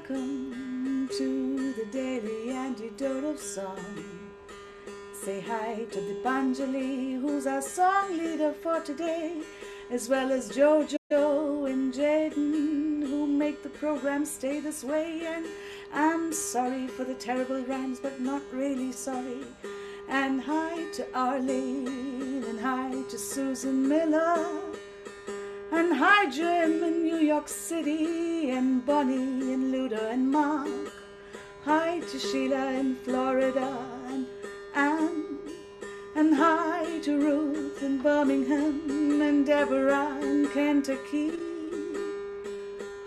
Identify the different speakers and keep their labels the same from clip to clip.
Speaker 1: welcome to the Daily Antidote of Song. Say hi to Dipanjali, who's our song leader for today, as well as Jojo and Jahan, who make the program stay this way. And I'm sorry for the terrible rhymes, but not really sorry. And hi to Arlene, and hi to Susan Miller, and hi Jim in New York City, and Bonnie and Luda and Mark. Hi to Sheila in Florida, and Anne. And hi to Ruth in Birmingham, and Deborah in Kentucky.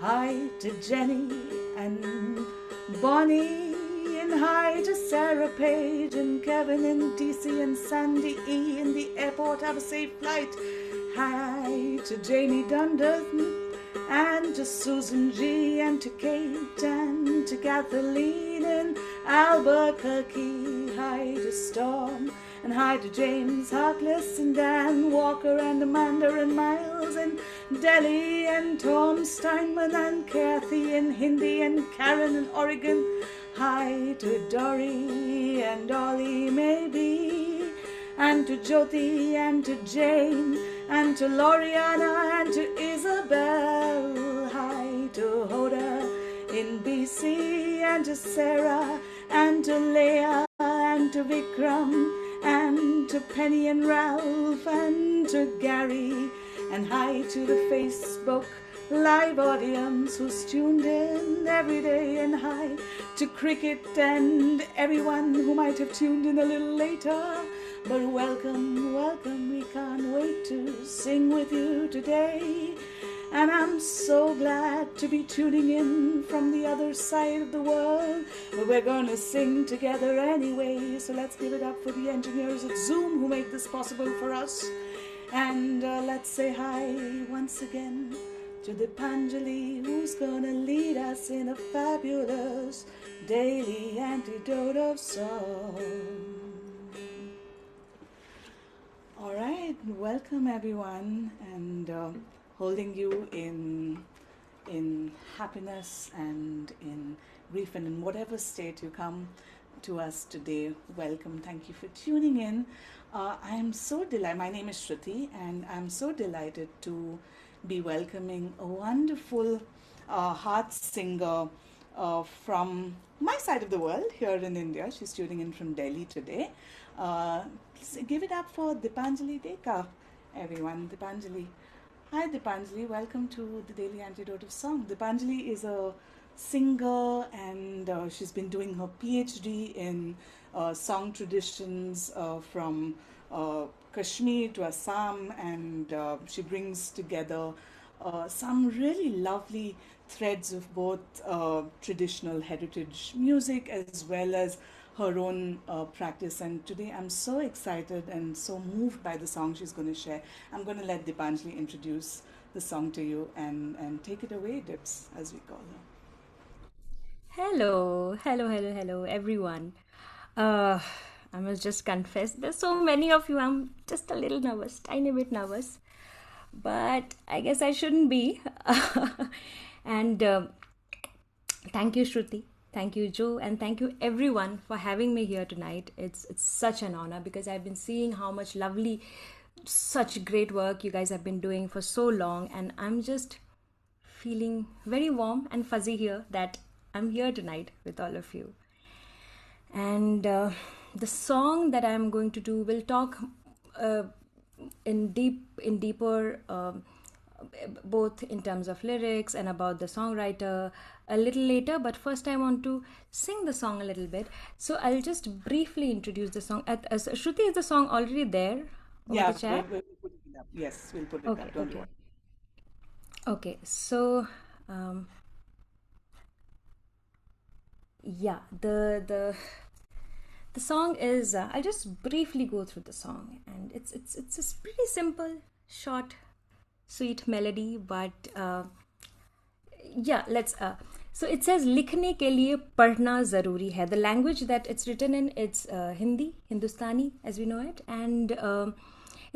Speaker 1: Hi to Jenny and Bonnie, and hi to Sarah Page and Kevin in DC, and Sandy E in the airport. Have a safe flight. Hi to Jamie Dundas, and to Susan G, and to Kate, and to Kathleen in Albuquerque. Hi to Storm, and hi to James Harkless, and Dan Walker, and Amanda and Miles, and Delhi, and Tom Steinman, and Kathy in Hindi, and Karen in Oregon. Hi to Dory and Ollie maybe, and to Jyoti, and to Jane, and to Loriana, and to Isabel. Hi to Hoda in BC, and to Sarah, and to Leah, and to Vikram, and to Penny and Ralph, and to Gary. And hi to the Facebook live audience who's tuned in every day. And hi to Cricket and everyone who might have tuned in a little later. But welcome, welcome, we can't wait to sing with you today. And I'm so glad to be tuning in from the other side of the world. But we're gonna sing together anyway, so let's give it up for the engineers at Zoom who make this possible for us. And let's say hi once again to Dipanjali, who's gonna lead us in a fabulous Daily Antidote of Song. All right, welcome everyone, and holding you in happiness and in grief and in whatever state you come to us today. Welcome, thank you for tuning in. I am so delighted. My name is Shruthi, and I'm so delighted to be welcoming a wonderful heart singer from my side of the world here in India. She's tuning in from Delhi today. Give it up for Dipanjali Deka, everyone. Dipanjali. Hi Dipanjali, welcome to the Daily Antidote of Song. Dipanjali is a singer, and she's been doing her PhD in song traditions from Kashmir to Assam, and she brings together some really lovely threads of both traditional heritage music as well as her own practice. And today I'm so excited and so moved by the song she's going to share. I'm going to let Dipanjali introduce the song to you, and take it away, Dips, as we call her.
Speaker 2: Hello, everyone. Uh, I must just confess, there's so many of you. I'm just a little nervous, tiny bit nervous, but I guess I shouldn't be. And thank you, Shruti. Thank you, Joe, and thank you everyone for having me here tonight. It's such an honor because I've been seeing how much lovely, such great work you guys have been doing for so long, and I'm just feeling very warm and fuzzy here that I'm here tonight with all of you. And the song that I'm going to do will talk uh, in deeper, both in terms of lyrics and about the songwriter a little later. But first, I want to sing the song a little bit. So I'll just briefly introduce the song. Shruti, is the song already there over
Speaker 1: Yeah,
Speaker 2: the chat?
Speaker 1: we'll put it up. Yes, we'll put it
Speaker 2: Okay,
Speaker 1: up. Don't
Speaker 2: okay,
Speaker 1: worry.
Speaker 2: okay. So um, yeah, the song is. I'll just briefly go through the song, and it's a pretty simple, short, sweet melody. But yeah, let's. So it says लिखने के लिए पढ़ना ज़रूरी है. The language that it's written in, it's Hindi, Hindustani as we know it, and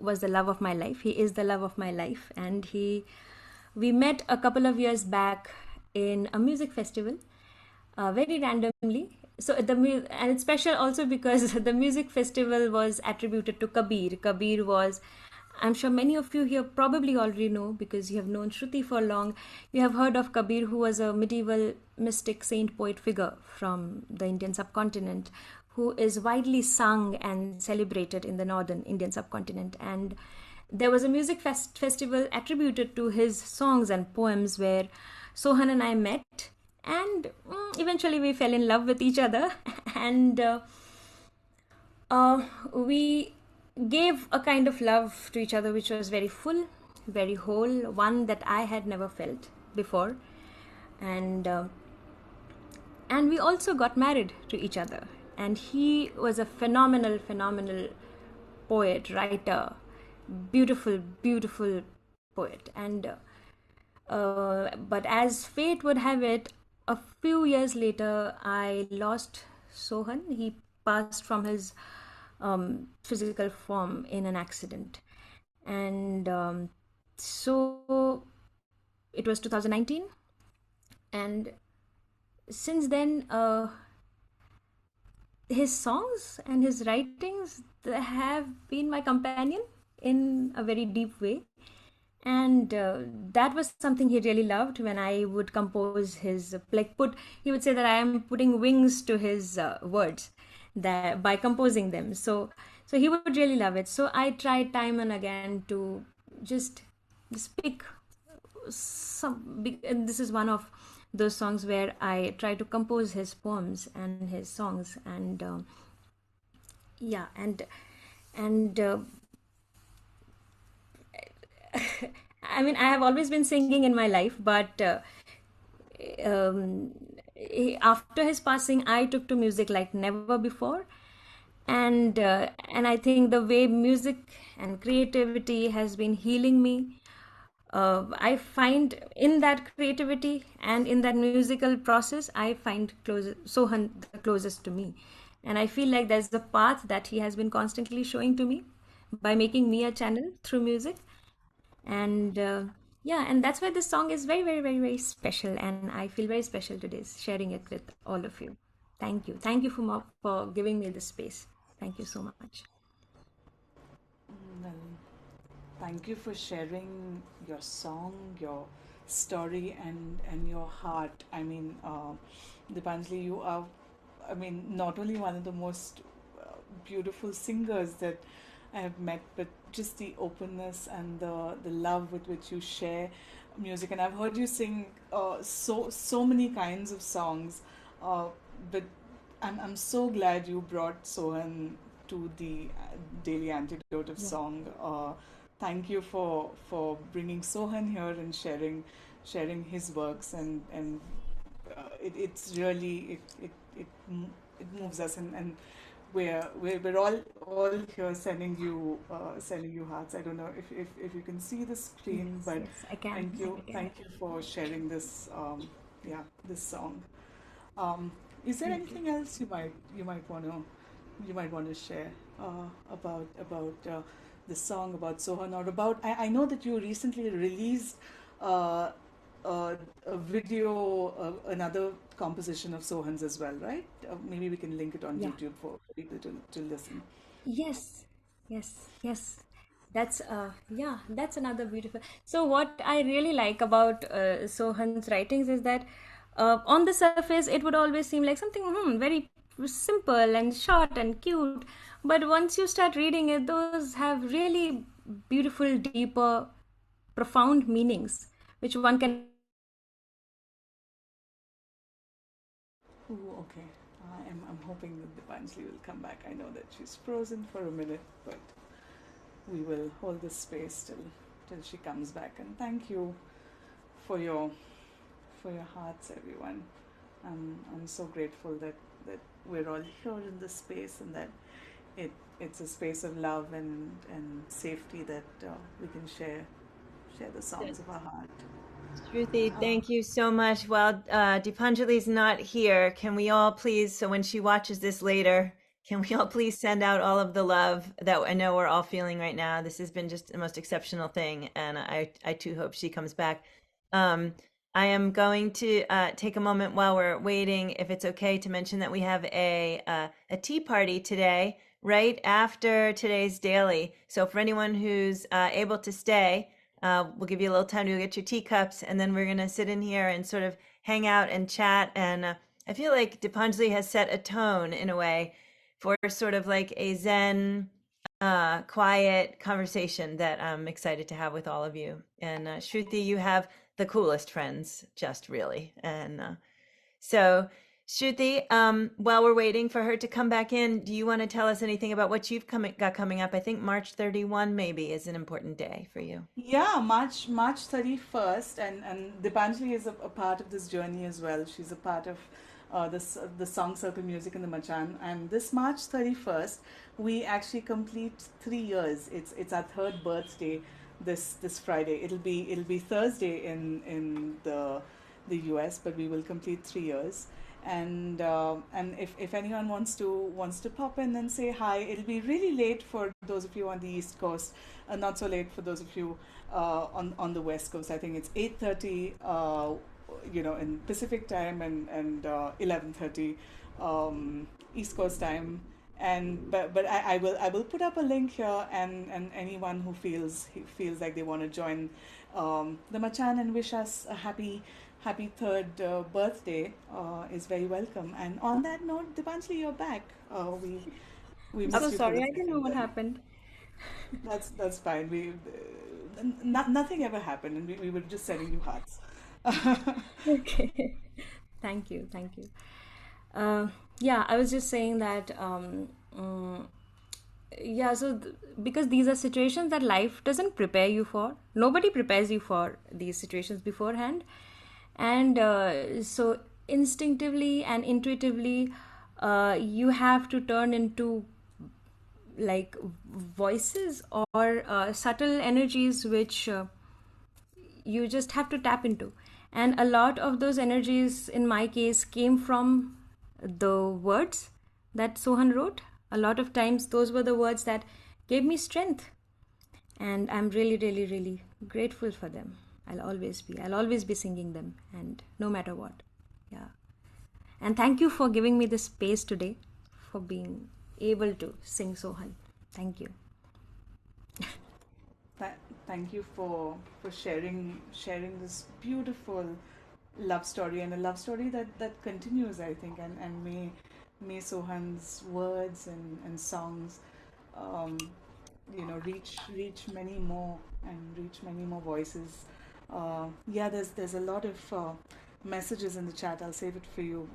Speaker 2: was the love of my life. He is the love of my life, and he we met a couple of years back in a music festival, very randomly. So and it's special also because the music festival was attributed to Kabir. Kabir was, I'm sure many of you here probably already know because you have known Shruti for long. You have heard of Kabir, who was a medieval mystic saint poet figure from the Indian subcontinent, who is widely sung and celebrated in the northern Indian subcontinent. And there was a music festival attributed to his songs and poems where Sohan and I met, and eventually we fell in love with each other. And we gave a kind of love to each other which was very full, very whole, one that I had never felt before. And and we also got married to each other. And he was a phenomenal poet, writer, beautiful poet. And but as fate would have it, a few years later, I lost Sohan. He passed from his physical form in an accident. And so it was 2019. And since then, his songs and his writings have been my companion in a very deep way. And that was something he really loved when I would compose his, like, he would say that I am putting wings to his words that by composing them. So he would really love it. So I tried time and again to just speak and this is one of those songs where I try to compose his poems and his songs. And yeah and I mean, I have always been singing in my life, but um, after his passing, I took to music like never before. And I think the way music and creativity has been healing me, I find in that creativity and in that musical process, I find Sohan the closest to me. And I feel like there's the path that he has been constantly showing to me by making me a channel through music. And yeah, and that's why this song is very special. And I feel very special today sharing it with all of you. Thank you for giving me this space. Thank you so much.
Speaker 1: Well, thank you for sharing your song, your story, and your heart. I mean, Dipanjali, you are, I mean, not only one of the most beautiful singers that I have met, but just the openness and the love with which you share music. And I've heard you sing so many kinds of songs, uh, but I'm so glad you brought Sohan to the Daily Antidote of
Speaker 2: Yeah.
Speaker 1: Song. Thank you for bringing Sohan here and sharing his works, and it's really it moves us, and we're all here sending you hearts. I don't know if you can see the screen,
Speaker 2: Yes,
Speaker 1: but
Speaker 2: yes, I can. I can.
Speaker 1: thank you for sharing this this song. Um, is there anything else you might want to share about the song, about Sohan, or about I know that you recently released uh, a video, another composition of Sohan's as well, right? Maybe we can link it on
Speaker 2: Yeah.
Speaker 1: YouTube for people to listen.
Speaker 2: Yes, yes. That's yeah, that's another beautiful. So what I really like about Sohan's writings is that on the surface it would always seem like something very simple and short and cute, but once you start reading it, those have really beautiful, deeper, profound meanings, which one can
Speaker 1: Ooh, okay. I'm hoping that Dipanjali will come back. I know that she's frozen for a minute, but we will hold this space till she comes back. And thank you for your for your hearts, everyone. I'm so grateful that we're all here in this space, and that it's a space of love and safety that we can share the songs of our heart.
Speaker 3: Shruti,
Speaker 1: Uh,
Speaker 3: thank you so much. While Dipanjali's not here, can we all please, so when she watches this later, Can we all please send out all of the love that I know we're all feeling right now? This has been just the most exceptional thing, and I too hope she comes back. I am going to take a moment while we're waiting, if it's okay, to mention that we have a tea party today, right after today's daily. So for anyone who's able to stay, we'll give you a little time to get your teacups, and then we're going to sit in here and sort of hang out and chat. And I feel like Dipanjali has set a tone in a way for sort of like a Zen, quiet conversation that I'm excited to have with all of you. And Shruthi, you have the coolest friends, just really. And so, Shruthi, while we're waiting for her to come back in, do you want to tell us anything about what you've got coming up? I think March 31 maybe is an important day for you.
Speaker 1: Yeah, March 31st, and Dipanjali is a part of this journey as well. She's a part of the song circle music in the Machan, and this March 31st we actually complete 3 years. It's our third birthday this Friday. It'll be Thursday in the US, but we will complete 3 years. And if anyone wants to pop in and say hi, it'll be really late for those of you on the East Coast, not so late for those of you on the West Coast. I think it's 8:30 in Pacific time, and 11:30 East Coast time. And but I will put up a link here, and anyone who feels like they want to join the Machan and wish us a happy third birthday is very welcome. And on that note, Dipanjali, you're back. We
Speaker 2: I'm
Speaker 1: missed
Speaker 2: so
Speaker 1: you for
Speaker 2: sorry,
Speaker 1: the
Speaker 2: I don't know
Speaker 1: second
Speaker 2: what
Speaker 1: bit.
Speaker 2: happened.
Speaker 1: That's fine. Nothing ever happened, and we were just sending you hearts.
Speaker 2: Okay. Thank you, thank you. Yeah, I was just saying that, yeah, so because these are situations that life doesn't prepare you for. Nobody prepares you for these situations beforehand. And so instinctively and intuitively, you have to turn into like voices or subtle energies which you just have to tap into. And a lot of those energies, in my case, came from the words that Sohan wrote. A lot of times, those were the words that gave me strength. And I'm really, really, really grateful for them. I'll always be singing them, and no matter what. Yeah. And thank you for giving me this space today, for being able to sing Sohan. Thank you.
Speaker 1: Thank you for sharing this beautiful love story, and a love story that continues, I think, and may Sohan's words and songs um, reach many more, and reach many more voices. Yeah, there's a lot of messages in the chat. I'll save it for you.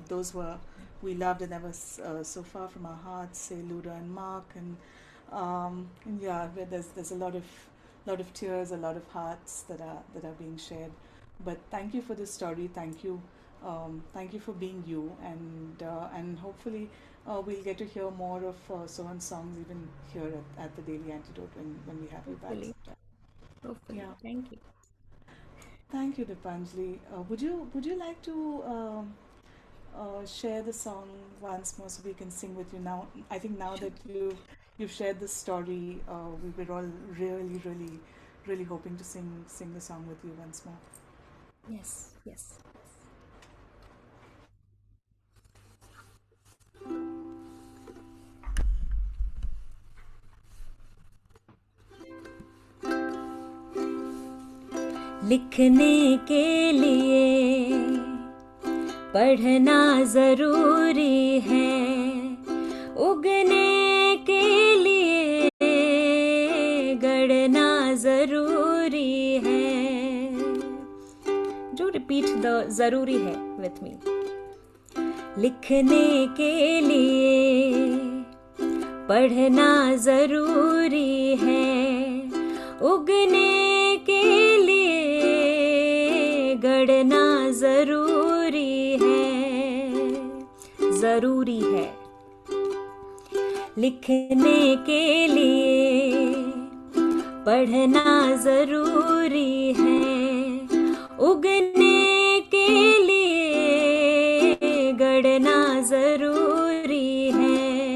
Speaker 1: Those were we loved, and that was so far from our hearts. Say Luda and Mark, and yeah, there's a lot of tears, a lot of hearts that are being shared. But thank you for this story. Thank you for being you, and hopefully we'll get to hear more of Sohan's songs even here at the Daily Antidote when we have you back
Speaker 2: Hopefully.
Speaker 1: sometime.
Speaker 2: Hopefully.
Speaker 1: Yeah.
Speaker 2: Thank you.
Speaker 1: Thank you, Dipanjali. Would you like to share the song once more so we can sing with you now? I think now that you've shared the story, we were all really, really, really hoping to sing the song with you once more.
Speaker 2: Yes, yes. लिखने के लिए पढ़ना जरूरी है, उगने के लिए गड़ना जरूरी है. Do repeat the जरूरी है with me. लिखने के लिए पढ़ना जरूरी है, उगने के लिए गड़ना जरूरी है. लिखने के लिए पढ़ना जरूरी है, उगने के लिए गड़ना जरूरी है.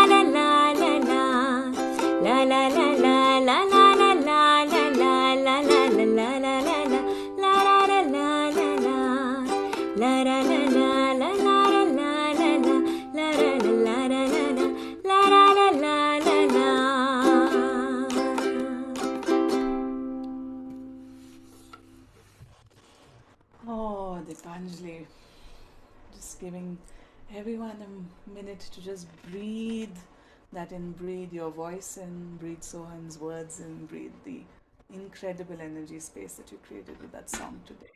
Speaker 1: Everyone, a minute to just breathe that in, breathe your voice in, breathe Sohan's words in, breathe the incredible energy space that you created with that song today.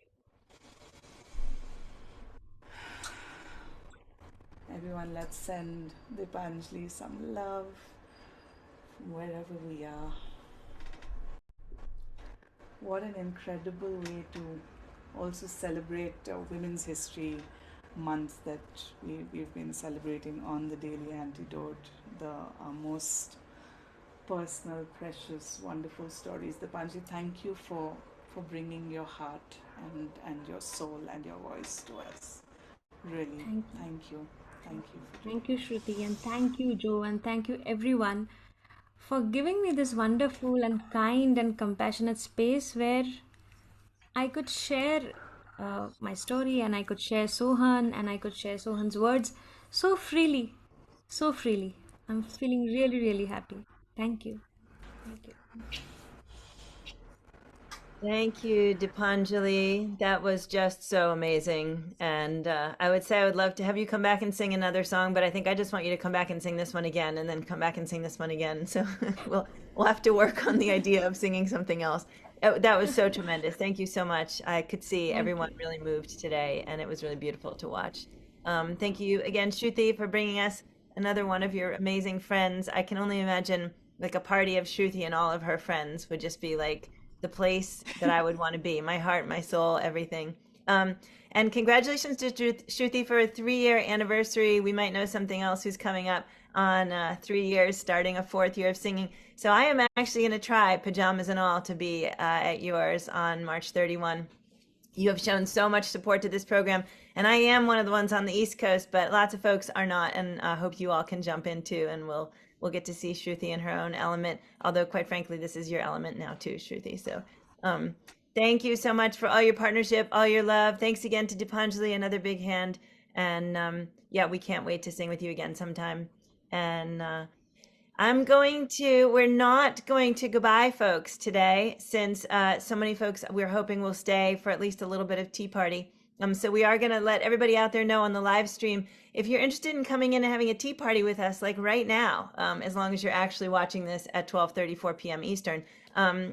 Speaker 1: Everyone, let's send Dipanjali some love from wherever we are. What an incredible way to also celebrate Women's History Month that we've been celebrating on the Daily Antidote, our most personal, precious, wonderful stories. Dipanjali, thank you for bringing your heart and your soul and your voice to us. Really, thank you. Thank you.
Speaker 2: Thank you, Shruti, and thank you, Joe, and thank you, everyone, for giving me this wonderful and kind and compassionate space where I could share my story and I could share Sohan and I could share Sohan's words so freely, so freely. I'm feeling really, really happy. Thank you. Thank you.
Speaker 3: Thank you, Dipanjali. That was just so amazing. And I would say I would love to have you come back and sing another song, but I think I just want you to come back and sing this one again and then come back and sing this one again. So we'll have to work on the idea of singing something else. That was so tremendous. Thank you so much. I could see everyone really moved today, and it was really beautiful to watch. Thank you again, Shruthi, for bringing us another one of your amazing friends. I can only imagine like a party of Shruthi and all of her friends would just be like the place that I would want to be, my heart, my soul, everything. And congratulations to Shruthi for a 3-year anniversary. We might know something else who's coming up on 3 years, starting a 4th year of singing. So I am actually going to try, pajamas and all, to be at yours on March 31. You have shown so much support to this program, and I am one of the ones on the East Coast, but lots of folks are not, and I hope you all can jump in too, and we'll get to see Shruthi in her own element, although quite frankly, this is your element now too, Shruthi. So thank you so much for all your partnership, all your love. Thanks again to Dipanjali, another big hand, and yeah, we can't wait to sing with you again sometime. And we're not going to goodbye folks today, since so many folks we're hoping will stay for at least a little bit of tea party. So we are going to let everybody out there know on the live stream, if you're interested in coming in and having a tea party with us, like right now, as long as you're actually watching this at 12:34 p.m. Eastern,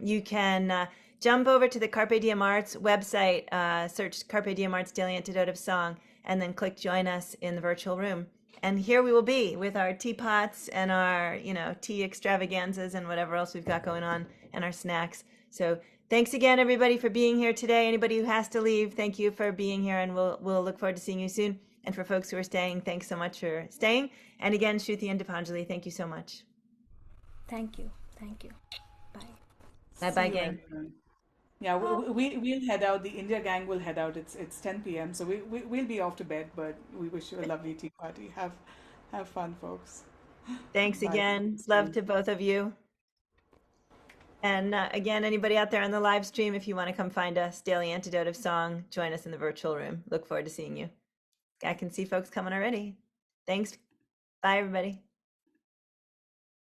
Speaker 3: you can jump over to the Carpe Diem Arts website, search Carpe Diem Arts Daily Antidote of Song, and then click join us in the virtual room. And here we will be with our teapots and our, tea extravaganzas and whatever else we've got going on, and our snacks. So thanks again, everybody, for being here today. Anybody who has to leave, thank you for being here, and we'll look forward to seeing you soon. And for folks who are staying, thanks so much for staying. And again, Shruthi and Dipanjali, thank you so much.
Speaker 2: Thank you. Thank you. Bye.
Speaker 3: Bye-bye, gang.
Speaker 1: Yeah, we'll head out. The India gang will head out. It's 10 p.m. So we'll be off to bed. But we wish you a lovely tea party. Have fun, folks.
Speaker 3: Thanks
Speaker 1: Bye.
Speaker 3: again. Love to both of you. And again, anybody out there on the live stream, if you want to come find us, Daily Antidote of Song, join us in the virtual room. Look forward to seeing you. I can see folks coming already. Thanks. Bye, everybody.